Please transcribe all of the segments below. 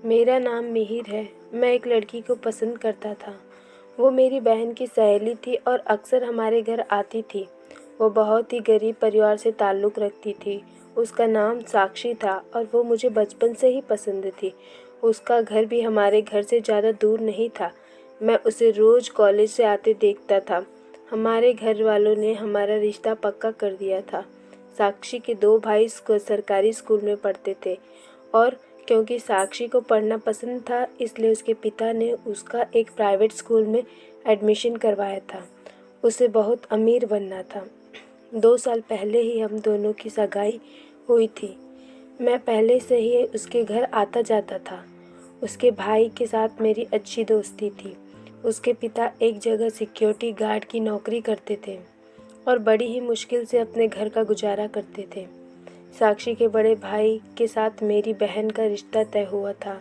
मेरा नाम मिहिर है। मैं एक लड़की को पसंद करता था। वो मेरी बहन की सहेली थी और अक्सर हमारे घर आती थी। वो बहुत ही गरीब परिवार से ताल्लुक़ रखती थी। उसका नाम साक्षी था और वो मुझे बचपन से ही पसंद थी। उसका घर भी हमारे घर से ज़्यादा दूर नहीं था। मैं उसे रोज़ कॉलेज से आते देखता था। हमारे घर वालों ने हमारा रिश्ता पक्का कर दिया था। साक्षी के 2 भाई सरकारी स्कूल में पढ़ते थे और क्योंकि साक्षी को पढ़ना पसंद था इसलिए उसके पिता ने उसका एक प्राइवेट स्कूल में एडमिशन करवाया था। उसे बहुत अमीर बनना था। 2 साल पहले ही हम दोनों की सगाई हुई थी। मैं पहले से ही उसके घर आता जाता था। उसके भाई के साथ मेरी अच्छी दोस्ती थी। उसके पिता एक जगह सिक्योरिटी गार्ड की नौकरी करते थे और बड़ी ही मुश्किल से अपने घर का गुजारा करते थे। साक्षी के बड़े भाई के साथ मेरी बहन का रिश्ता तय हुआ था।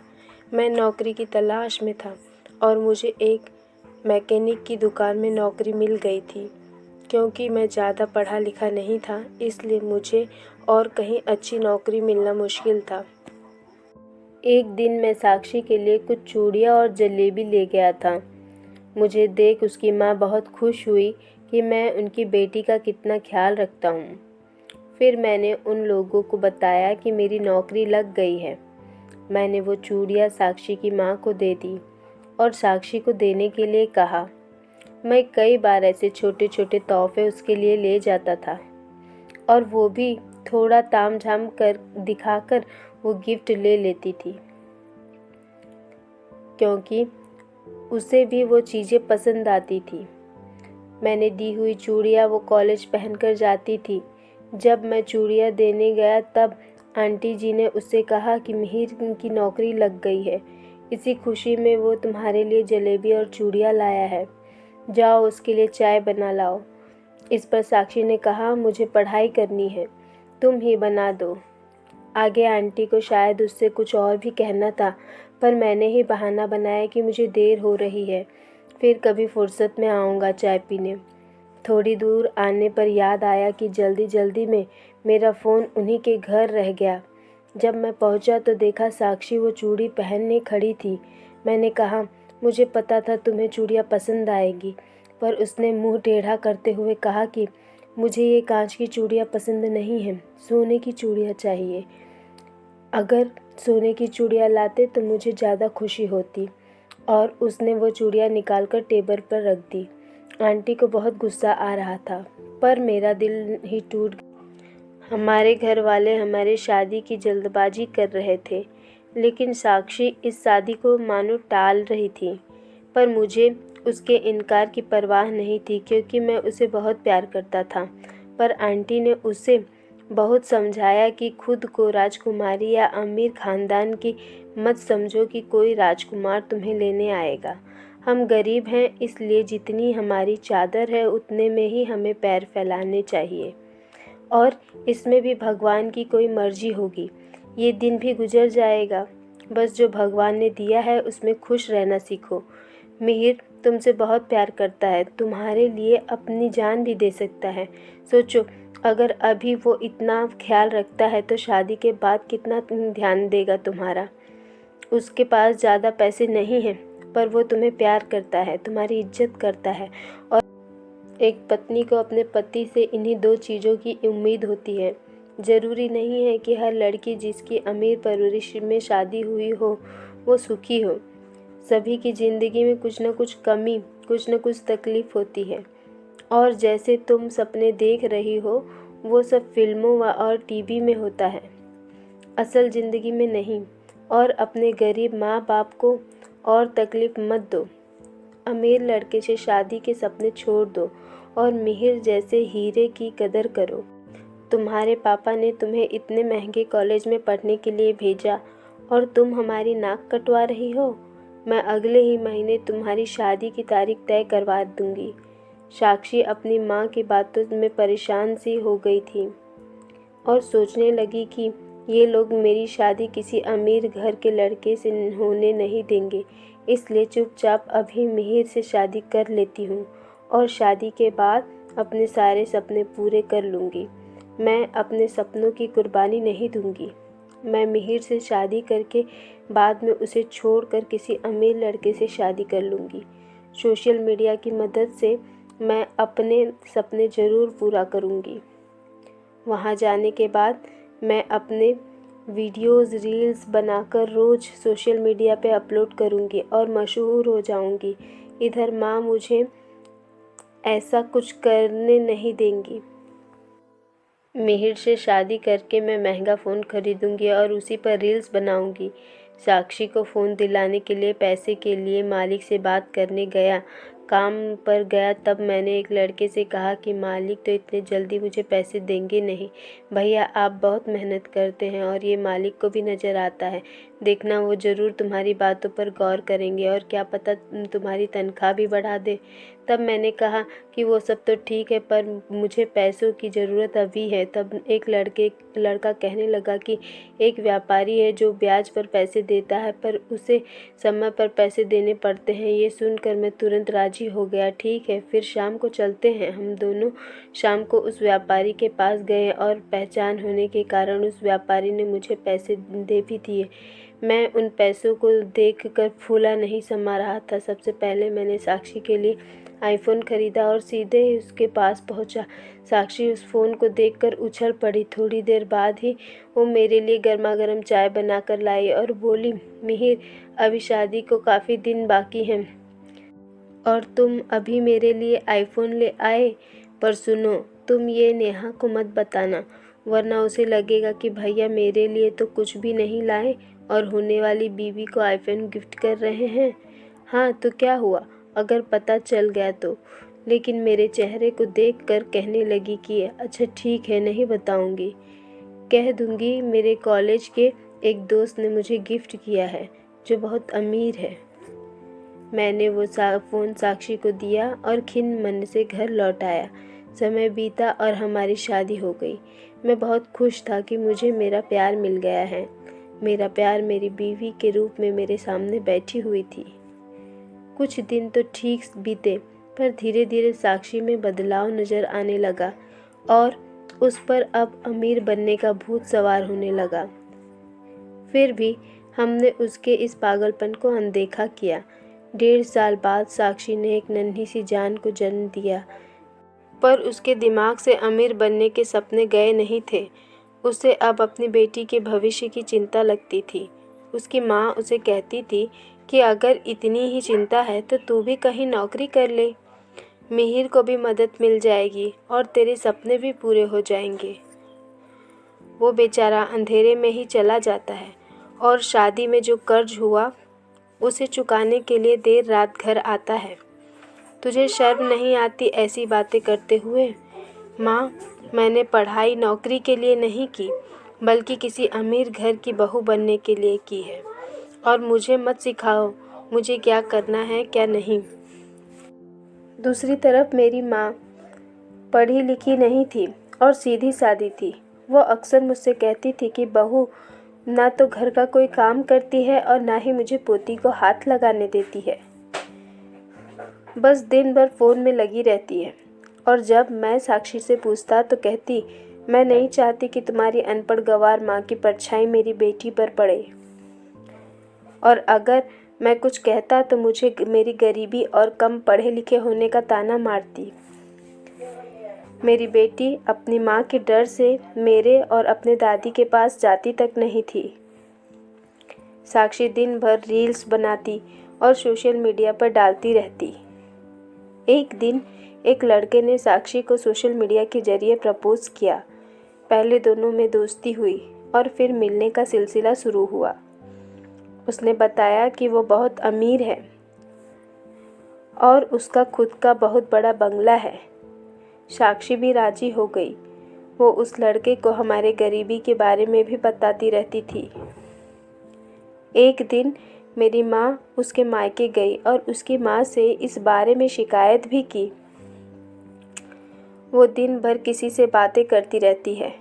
मैं नौकरी की तलाश में था और मुझे एक मैकेनिक की दुकान में नौकरी मिल गई थी। क्योंकि मैं ज़्यादा पढ़ा लिखा नहीं था इसलिए मुझे और कहीं अच्छी नौकरी मिलना मुश्किल था। एक दिन मैं साक्षी के लिए कुछ चूड़ियाँ और जलेबी ले गया था। मुझे देख उसकी माँ बहुत खुश हुई कि मैं उनकी बेटी का कितना ख्याल रखता हूँ। फिर मैंने उन लोगों को बताया कि मेरी नौकरी लग गई है। मैंने वो चूड़ियाँ साक्षी की माँ को दे दी और साक्षी को देने के लिए कहा। मैं कई बार ऐसे छोटे छोटे तोहफे उसके लिए ले जाता था और वो भी थोड़ा तामझाम कर दिखाकर वो गिफ्ट ले लेती थी, क्योंकि उसे भी वो चीज़ें पसंद आती थी। मैंने दी हुई चूड़ियाँ वो कॉलेज पहनकर जाती थी। जब मैं चूड़ियाँ देने गया तब आंटी जी ने उससे कहा कि मिहिर की नौकरी लग गई है। इसी खुशी में वो तुम्हारे लिए जलेबी और चूड़ियाँ लाया है। जाओ उसके लिए चाय बना लाओ। इस पर साक्षी ने कहा, मुझे पढ़ाई करनी है, तुम ही बना दो। आगे आंटी को शायद उससे कुछ और भी कहना था, पर मैंने ही बहाना बनाया कि मुझे देर हो रही है, फिर कभी फुर्सत में आऊँगा चाय पीने। थोड़ी दूर आने पर याद आया कि जल्दी जल्दी में मेरा फ़ोन उन्हीं के घर रह गया। जब मैं पहुंचा तो देखा साक्षी वो चूड़ी पहनने खड़ी थी। मैंने कहा, मुझे पता था तुम्हें चूड़ियाँ पसंद आएगी, पर उसने मुंह टेढ़ा करते हुए कहा कि मुझे ये कांच की चूड़ियाँ पसंद नहीं हैं, सोने की चूड़ियाँ चाहिए। अगर सोने की चूड़ियाँ लाते तो मुझे ज़्यादा खुशी होती। और उसने वो चूड़ियाँ निकालकर टेबल पर रख दी। आंटी को बहुत गुस्सा आ रहा था, पर मेरा दिल ही टूट गया। हमारे घर वाले हमारी शादी की जल्दबाजी कर रहे थे, लेकिन साक्षी इस शादी को मानो टाल रही थी। पर मुझे उसके इनकार की परवाह नहीं थी, क्योंकि मैं उसे बहुत प्यार करता था। पर आंटी ने उसे बहुत समझाया कि खुद को राजकुमारी या अमीर ख़ानदान की मत समझो कि कोई राजकुमार तुम्हें लेने आएगा। हम गरीब हैं, इसलिए जितनी हमारी चादर है उतने में ही हमें पैर फैलाने चाहिए, और इसमें भी भगवान की कोई मर्जी होगी। ये दिन भी गुजर जाएगा। बस जो भगवान ने दिया है उसमें खुश रहना सीखो। मिहिर तुमसे बहुत प्यार करता है, तुम्हारे लिए अपनी जान भी दे सकता है। सोचो, अगर अभी वो इतना ख्याल रखता है तो शादी के बाद कितना ध्यान देगा तुम्हारा। उसके पास ज़्यादा पैसे नहीं हैं, पर वो तुम्हें प्यार करता है, तुम्हारी इज्जत करता है। और एक पत्नी को अपने पति से इन्हीं 2 चीज़ों की उम्मीद होती है। ज़रूरी नहीं है कि हर लड़की जिसकी अमीर परवरिश में शादी हुई हो वो सुखी हो। सभी की ज़िंदगी में कुछ न कुछ कमी, कुछ न कुछ तकलीफ़ होती है। और जैसे तुम सपने देख रही हो वो सब फिल्मों और टीवी में होता है, असल ज़िंदगी में नहीं। और अपने गरीब माँ बाप को और तकलीफ़ मत दो। अमीर लड़के से शादी के सपने छोड़ दो और मिहिर जैसे हीरे की कदर करो। तुम्हारे पापा ने तुम्हें इतने महंगे कॉलेज में पढ़ने के लिए भेजा और तुम हमारी नाक कटवा रही हो। मैं अगले ही महीने तुम्हारी शादी की तारीख तय करवा दूंगी। साक्षी अपनी माँ की बातों में परेशान सी हो गई थी और सोचने लगी कि ये लोग मेरी शादी किसी अमीर घर के लड़के से होने नहीं देंगे, इसलिए चुपचाप अभी मिहिर से शादी कर लेती हूँ और शादी के बाद अपने सारे सपने पूरे कर लूँगी। मैं अपने सपनों की कुर्बानी नहीं दूँगी। मैं मिहिर से शादी करके बाद में उसे छोड़कर किसी अमीर लड़के से शादी कर लूँगी। सोशल मीडिया की मदद से मैं अपने सपने ज़रूर पूरा करूँगी। वहाँ जाने के बाद मैं अपने वीडियोज़ रील्स बनाकर रोज़ सोशल मीडिया पे अपलोड करूँगी और मशहूर हो जाऊँगी। इधर माँ मुझे ऐसा कुछ करने नहीं देंगी। मिहिर से शादी करके मैं महंगा फ़ोन खरीदूंगी और उसी पर रील्स बनाऊंगी। साक्षी को फ़ोन दिलाने के लिए पैसे के लिए मालिक से बात करने गया। काम पर गया तब मैंने एक लड़के से कहा कि मालिक तो इतने जल्दी मुझे पैसे देंगे नहीं। भैया आप बहुत मेहनत करते हैं और ये मालिक को भी नज़र आता है। देखना वो ज़रूर तुम्हारी बातों पर गौर करेंगे और क्या पता तुम्हारी तनख्वाह भी बढ़ा दे। तब मैंने कहा कि वो सब तो ठीक है पर मुझे पैसों की ज़रूरत अभी है। तब एक लड़का कहने लगा कि एक व्यापारी है जो ब्याज पर पैसे देता है पर उसे समय पर पैसे देने पड़ते हैं। ये सुनकर मैं तुरंत राजी हो गया। ठीक है फिर शाम को चलते हैं। हम दोनों शाम को उस व्यापारी के पास गए और पहचान होने के कारण उस व्यापारी ने मुझे पैसे दे भी दिए। मैं उन पैसों को देखकर फूला नहीं समा रहा था। सबसे पहले मैंने साक्षी के लिए आईफोन खरीदा और सीधे ही उसके पास पहुंचा। साक्षी उस फ़ोन को देखकर उछल पड़ी। थोड़ी देर बाद ही वो मेरे लिए गर्मा गर्म चाय बनाकर लाई और बोली, मिहिर अभी शादी को काफ़ी दिन बाकी हैं और तुम अभी मेरे लिए आईफोन ले आए। पर सुनो, तुम ये नेहा को मत बताना वरना उसे लगेगा कि भैया मेरे लिए तो कुछ भी नहीं लाए और होने वाली बीवी को आईफोन गिफ्ट कर रहे हैं। हाँ तो क्या हुआ अगर पता चल गया तो। लेकिन मेरे चेहरे को देखकर कहने लगी कि अच्छा ठीक है नहीं बताऊंगी। कह दूंगी मेरे कॉलेज के एक दोस्त ने मुझे गिफ्ट किया है जो बहुत अमीर है। मैंने वो फ़ोन साक्षी को दिया और खिन्न मन से घर लौट आया। समय बीता और हमारी शादी हो गई। मैं बहुत खुश था कि मुझे मेरा प्यार मिल गया है। मेरा प्यार मेरी बीवी के रूप में मेरे सामने बैठी हुई थी। कुछ दिन तो ठीक बीते पर धीरे धीरे साक्षी में बदलाव नज़र आने लगा और उस पर अब अमीर बनने का भूत सवार होने लगा। फिर भी हमने उसके इस पागलपन को अनदेखा किया। 1.5 साल बाद साक्षी ने एक नन्ही सी जान को जन्म दिया पर उसके दिमाग से अमीर बनने के सपने गए नहीं थे। उसे अब अपनी बेटी के भविष्य की चिंता लगती थी। उसकी माँ उसे कहती थी कि अगर इतनी ही चिंता है तो तू भी कहीं नौकरी कर ले। मिहिर को भी मदद मिल जाएगी और तेरे सपने भी पूरे हो जाएंगे। वो बेचारा अंधेरे में ही चला जाता है और शादी में जो कर्ज हुआ उसे चुकाने के लिए देर रात घर आता है। तुझे शर्म नहीं आती ऐसी बातें करते हुए? माँ, मैंने पढ़ाई नौकरी के लिए नहीं की बल्कि किसी अमीर घर की बहू बनने के लिए की है और मुझे मत सिखाओ मुझे क्या करना है क्या नहीं। दूसरी तरफ मेरी माँ पढ़ी लिखी नहीं थी और सीधी सादी थी। वो अक्सर मुझसे कहती थी कि बहू ना तो घर का कोई काम करती है और ना ही मुझे पोती को हाथ लगाने देती है। बस दिन भर फ़ोन में लगी रहती है। और जब मैं साक्षी से पूछता तो कहती, मैं नहीं चाहती कि तुम्हारी अनपढ़ गंवार माँ की परछाई मेरी बेटी पर पड़े। और अगर मैं कुछ कहता तो मुझे मेरी गरीबी और कम पढ़े लिखे होने का ताना मारती। मेरी बेटी अपनी माँ के डर से मेरे और अपने दादी के पास जाती तक नहीं थी। साक्षी दिन भर रील्स बनाती और सोशल मीडिया पर डालती रहती। एक दिन एक लड़के ने साक्षी को सोशल मीडिया के जरिए प्रपोज किया। पहले दोनों में दोस्ती हुई और फिर मिलने का सिलसिला शुरू हुआ। उसने बताया कि वो बहुत अमीर है और उसका खुद का बहुत बड़ा बंगला है। साक्षी भी राजी हो गई। वो उस लड़के को हमारे गरीबी के बारे में भी बताती रहती थी। एक दिन मेरी माँ उसके मायके गई और उसकी माँ से इस बारे में शिकायत भी की। वो दिन भर किसी से बातें करती रहती है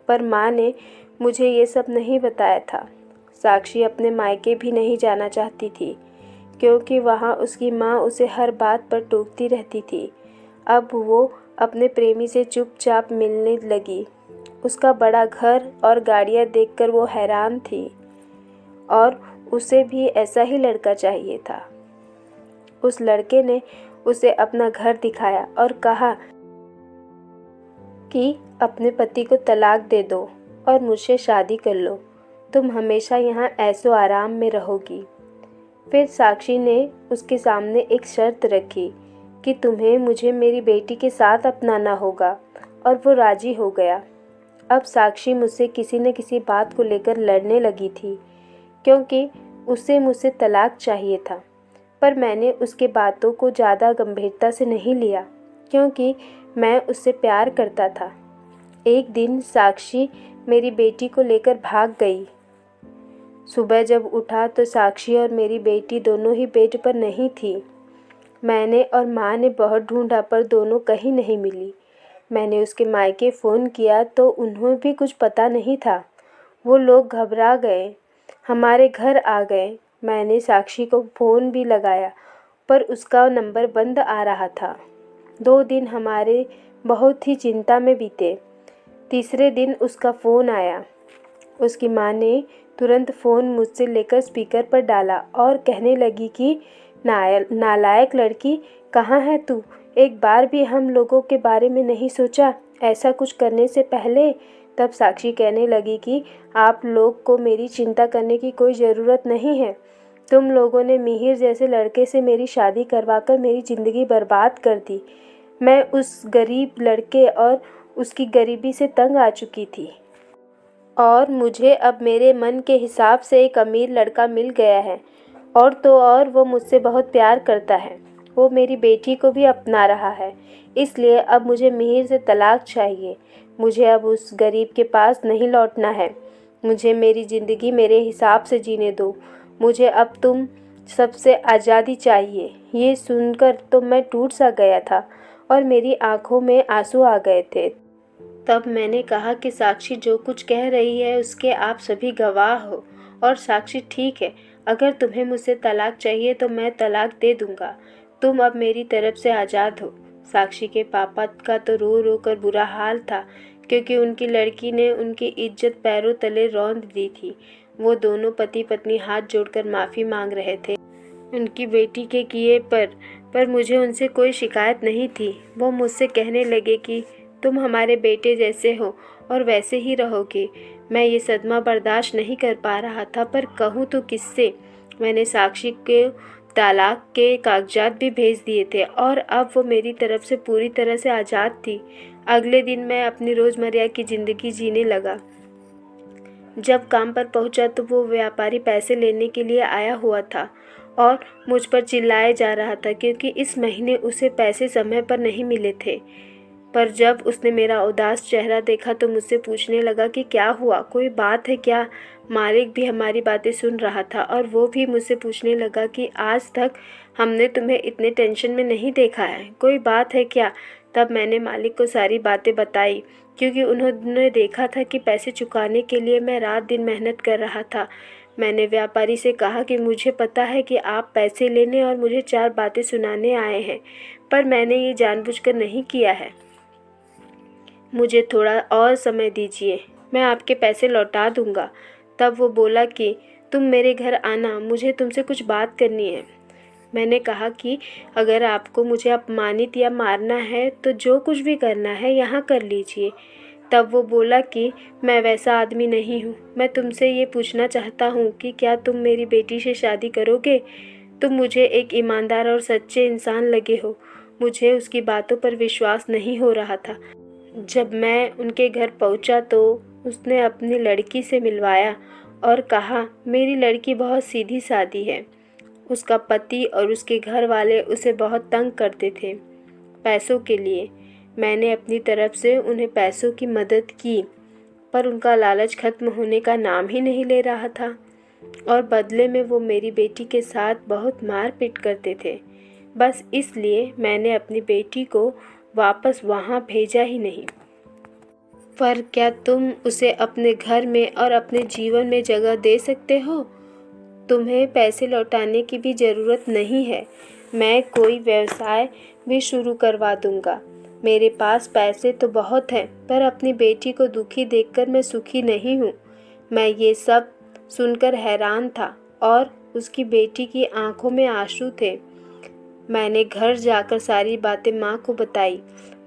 पर माँ ने मुझे ये सब नहीं बताया था। साक्षी अपने मायके भी नहीं जाना चाहती थी क्योंकि वहाँ उसकी माँ उसे हर बात पर टोकती रहती थी। अब वो अपने प्रेमी से चुपचाप मिलने लगी। उसका बड़ा घर और गाड़ियाँ देखकर वो हैरान थी और उसे भी ऐसा ही लड़का चाहिए था। उस लड़के ने उसे अपना घर दिखाया और कहा कि अपने पति को तलाक दे दो और मुझसे शादी कर लो, तुम हमेशा यहाँ ऐशो आराम में रहोगी। फिर साक्षी ने उसके सामने एक शर्त रखी कि तुम्हें मुझे मेरी बेटी के साथ अपनाना होगा, और वो राजी हो गया। अब साक्षी मुझसे किसी न किसी बात को लेकर लड़ने लगी थी, क्योंकि उसे मुझसे तलाक चाहिए था। पर मैंने उसके बातों को ज़्यादा गंभीरता से नहीं लिया, क्योंकि मैं उससे प्यार करता था। एक दिन साक्षी मेरी बेटी को लेकर भाग गई। सुबह जब उठा तो साक्षी और मेरी बेटी दोनों ही बेड पर नहीं थी। मैंने और माँ ने बहुत ढूंढा पर दोनों कहीं नहीं मिली। मैंने उसके मायके फ़ोन किया तो उन्हें भी कुछ पता नहीं था। वो लोग घबरा गए, हमारे घर आ गए। मैंने साक्षी को फ़ोन भी लगाया पर उसका नंबर बंद आ रहा था। 2 दिन हमारे बहुत ही चिंता में बीते। तीसरे दिन उसका फ़ोन आया। उसकी माँ ने तुरंत फ़ोन मुझसे लेकर स्पीकर पर डाला और कहने लगी कि नालायक लड़की, कहाँ है तू? एक बार भी हम लोगों के बारे में नहीं सोचा ऐसा कुछ करने से पहले? तब साक्षी कहने लगी कि आप लोग को मेरी चिंता करने की कोई ज़रूरत नहीं है। तुम लोगों ने मिहिर जैसे लड़के से मेरी शादी करवाकर मेरी ज़िंदगी बर्बाद कर दी। मैं उस गरीब लड़के और उसकी गरीबी से तंग आ चुकी थी और मुझे अब मेरे मन के हिसाब से एक अमीर लड़का मिल गया है, और तो और वो मुझसे बहुत प्यार करता है। वो मेरी बेटी को भी अपना रहा है। इसलिए अब मुझे मिहिर से तलाक चाहिए। मुझे अब उस गरीब के पास नहीं लौटना है। मुझे मेरी ज़िंदगी मेरे हिसाब से जीने दो। मुझे अब तुम सबसे आज़ादी चाहिए। ये सुनकर तो मैं टूट सा गया था और मेरी आंखों में आंसू आ गए थे। तब मैंने कहा कि साक्षी जो कुछ कह रही है उसके आप सभी गवाह हो। और साक्षी, ठीक है, अगर तुम्हें मुझसे तलाक चाहिए तो मैं तलाक दे दूंगा। तुम अब मेरी तरफ से आज़ाद हो। साक्षी के पापा का तो रो रो कर बुरा हाल था, क्योंकि उनकी लड़की ने उनकी इज्जत पैरों तले रौंद दी थी। वो दोनों पति पत्नी हाथ जोड़कर माफ़ी मांग रहे थे उनकी बेटी के किए पर मुझे उनसे कोई शिकायत नहीं थी। वो मुझसे कहने लगे कि तुम हमारे बेटे जैसे हो और वैसे ही रहोगे। मैं ये सदमा बर्दाश्त नहीं कर पा रहा था, पर कहूँ तो किससे? मैंने साक्षी के तलाक के कागजात भी भेज दिए थे और अब वो मेरी तरफ से पूरी तरह से आज़ाद थी। अगले दिन मैं अपनी रोज़मर्रा की ज़िंदगी जीने लगा। जब काम पर पहुंचा तो वो व्यापारी पैसे लेने के लिए आया हुआ था और मुझ पर चिल्लाए जा रहा था, क्योंकि इस महीने उसे पैसे समय पर नहीं मिले थे। पर जब उसने मेरा उदास चेहरा देखा तो मुझसे पूछने लगा कि क्या हुआ, कोई बात है क्या? मालिक भी हमारी बातें सुन रहा था और वो भी मुझसे पूछने लगा कि आज तक हमने तुम्हें इतने टेंशन में नहीं देखा है, कोई बात है क्या? तब मैंने मालिक को सारी बातें बताई, क्योंकि उन्होंने देखा था कि पैसे चुकाने के लिए मैं रात दिन मेहनत कर रहा था। मैंने व्यापारी से कहा कि मुझे पता है कि आप पैसे लेने और मुझे 4 बातें सुनाने आए हैं, पर मैंने ये जानबूझकर नहीं किया है। मुझे थोड़ा और समय दीजिए, मैं आपके पैसे लौटा दूंगा। तब वो बोला कि तुम मेरे घर आना, मुझे तुमसे कुछ बात करनी है। मैंने कहा कि अगर आपको मुझे अपमानित या मारना है तो जो कुछ भी करना है यहाँ कर लीजिए। तब वो बोला कि मैं वैसा आदमी नहीं हूँ। मैं तुमसे ये पूछना चाहता हूँ कि क्या तुम मेरी बेटी से शादी करोगे? तुम मुझे एक ईमानदार और सच्चे इंसान लगे हो। मुझे उसकी बातों पर विश्वास नहीं हो रहा था। जब मैं उनके घर पहुंचा तो उसने अपनी लड़की से मिलवाया और कहा मेरी लड़की बहुत सीधी सादी है। उसका पति और उसके घर वाले उसे बहुत तंग करते थे पैसों के लिए। मैंने अपनी तरफ से उन्हें पैसों की मदद की, पर उनका लालच खत्म होने का नाम ही नहीं ले रहा था और बदले में वो मेरी बेटी के साथ बहुत मारपीट करते थे। बस इसलिए मैंने अपनी बेटी को वापस वहाँ भेजा ही नहीं। पर क्या तुम उसे अपने घर में और अपने जीवन में जगह दे सकते हो? तुम्हें पैसे लौटाने की भी ज़रूरत नहीं है। मैं कोई व्यवसाय भी शुरू करवा दूंगा। मेरे पास पैसे तो बहुत हैं, पर अपनी बेटी को दुखी देखकर मैं सुखी नहीं हूँ। मैं ये सब सुनकर हैरान था और उसकी बेटी की आंखों में आंसू थे। मैंने घर जाकर सारी बातें माँ को बताई।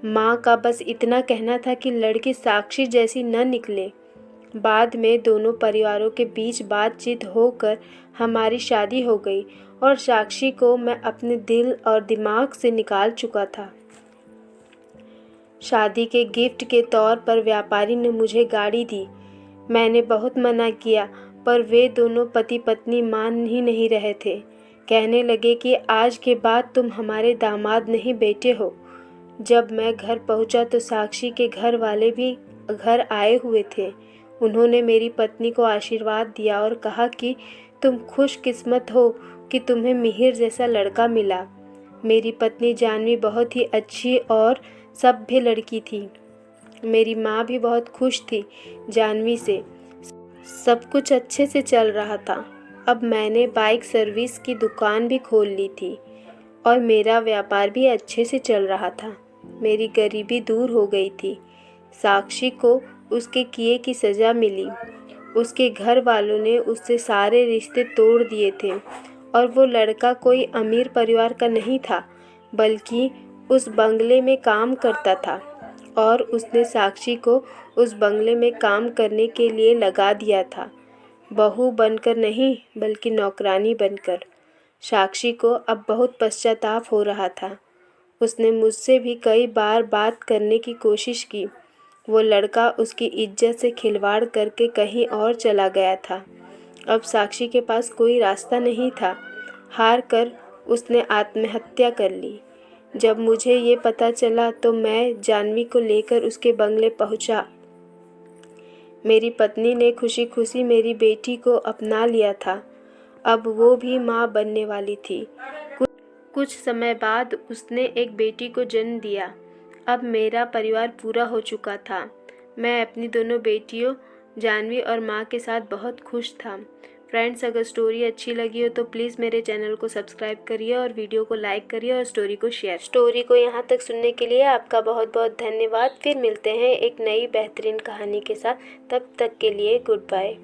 माँ का बस इतना कहना था कि लड़की साक्षी जैसी न निकले। बाद में दोनों परिवारों के बीच बातचीत होकर हमारी शादी हो गई और साक्षी को मैं अपने दिल और दिमाग से निकाल चुका था। शादी के गिफ्ट के तौर पर व्यापारी ने मुझे गाड़ी दी। मैंने बहुत मना किया, पर वे दोनों पति पत्नी मान ही नहीं रहे थे। कहने लगे कि आज के बाद तुम हमारे दामाद नहीं बेटे हो। जब मैं घर पहुंचा तो साक्षी के घर वाले भी घर आए हुए थे। उन्होंने मेरी पत्नी को आशीर्वाद दिया और कहा कि तुम खुशकिस्मत हो कि तुम्हें मिहिर जैसा लड़का मिला। मेरी पत्नी जानवी बहुत ही अच्छी और सभ्य लड़की थी। मेरी माँ भी बहुत खुश थी जानवी से। सब कुछ अच्छे से चल रहा था। अब मैंने बाइक सर्विस की दुकान भी खोल ली थी और मेरा व्यापार भी अच्छे से चल रहा था। मेरी गरीबी दूर हो गई थी। साक्षी को उसके किए की सज़ा मिली। उसके घर वालों ने उससे सारे रिश्ते तोड़ दिए थे और वो लड़का कोई अमीर परिवार का नहीं था, बल्कि उस बंगले में काम करता था और उसने साक्षी को उस बंगले में काम करने के लिए लगा दिया था। बहू बनकर नहीं, बल्कि नौकरानी बनकर। साक्षी को अब बहुत पश्चाताप हो रहा था। उसने मुझसे भी कई बार बात करने की कोशिश की। वो लड़का उसकी इज्जत से खिलवाड़ करके कहीं और चला गया था। अब साक्षी के पास कोई रास्ता नहीं था। हार कर उसने आत्महत्या कर ली। जब मुझे ये पता चला तो मैं जानवी को लेकर उसके बंगले पहुंचा। मेरी पत्नी ने खुशी खुशी मेरी बेटी को अपना लिया था। अब वो भी माँ बनने वाली थी। कुछ समय बाद उसने एक बेटी को जन्म दिया। अब मेरा परिवार पूरा हो चुका था। मैं अपनी दोनों बेटियों जानवी और माँ के साथ बहुत खुश था। फ्रेंड्स, अगर स्टोरी अच्छी लगी हो तो प्लीज़ मेरे चैनल को सब्सक्राइब करिए और वीडियो को लाइक करिए और स्टोरी को शेयर। स्टोरी को यहाँ तक सुनने के लिए आपका बहुत बहुत धन्यवाद। फिर मिलते हैं एक नई बेहतरीन कहानी के साथ। तब तक के लिए गुड बाय।